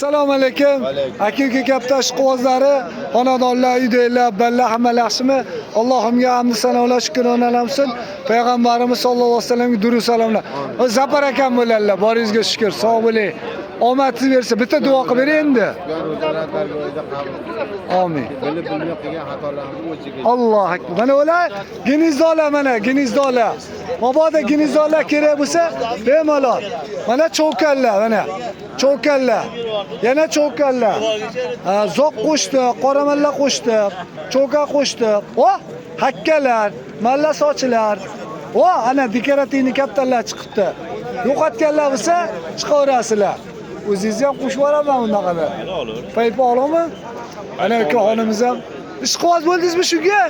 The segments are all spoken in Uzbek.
Assalomu alaykum. Aka-uka kaptash quvozlari, xonadonlar, uydagilar, ballar hamma yaxshimi? Allohimga hamd sanolar, shukronalar olsin. Payg'ambarimiz sollallohu alayhi vasallamga durud salomlar. Zapar akam bo'larlar, boringizga shukr. Sog' bo'ling. Omadingiz bersin. Bitta duo qilib bering endi. Amin. Bilib bilmay qilgan xatolarimizni o'chiga. Alloh akbar. Mana ular ginizdolar mana, ginizdolar. Mabodo ginizdolar kerak bo'lsa, bemalol. Mana cho'kallar, mana. Cho'kallar. Yana cho'kallar. Zoq qo'shdi, qoramalla qo'shdi, cho'ka qo'shdi. Hakkalar, malla sochilar. Ana dekorativni kaptallar chiqibdi. Yo'qotganlar bo'lsa, chiqaverasizlar. O'zingiz ham qo'shib yuboraman bunaqada. Paypa olammi? Ana ukaxonimiz ham ishqiboz bo'ldingizmi shunga?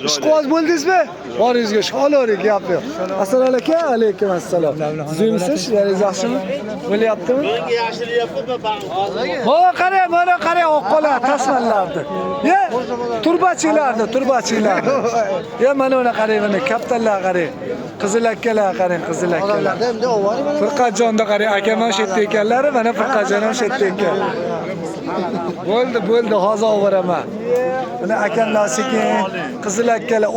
Ishqiboz bo'ldingizmi? Boringizga olavering, gap yo'q. Assalomu alaykum. Alaykum assalom. Sizmisiz? Ishlaringiz yaxshimi? Bo'lyaptimi? Menga yaxshilayapti-mi? Mana qarang, oqqolar, tasmanlarni. Turbachilarni. Mana uni qarang, mana kaptallar qarang. Qizil akkalar qarang, qizil akkalar. Firqatjonni qarang, akaman shu yerda ekanlar, mana Firqatjon ham shu yerda ekan. Bo'ldi, hozir olveraman. Mana akamlar sekin qizil akkalar.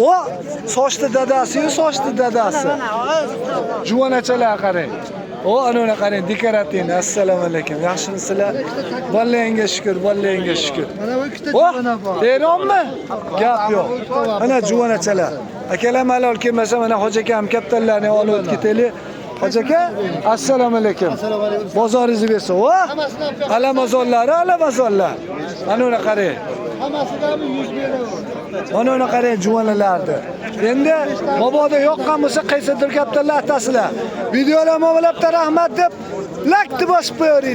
Sochli dadasi. Juvonachalar qarang. Ana uni qarang, dekorativni. Assalomu alaykum. Yaxshimisizlar? Bollaringga shukr. Mana bu ikkita juvona bor. Eronmi? Gap yo'q. Mana juvonachalar. Akalar malol kelmasa, mana Hoji akam kaptallarni olib o'tib ketaylik. Hoji aka, assalomu alaykum. Bozoringizni bersin. Alamazonlar. Mana uni qarang. Hammasidan 100 beraver. Mana uni qarang, juvonalarni. Endi mabodo yoqqan bo'lsa, qaysidir kaptallar atasizlar. Videolarni mo'malabda rahmat deb like bosib qo'ying.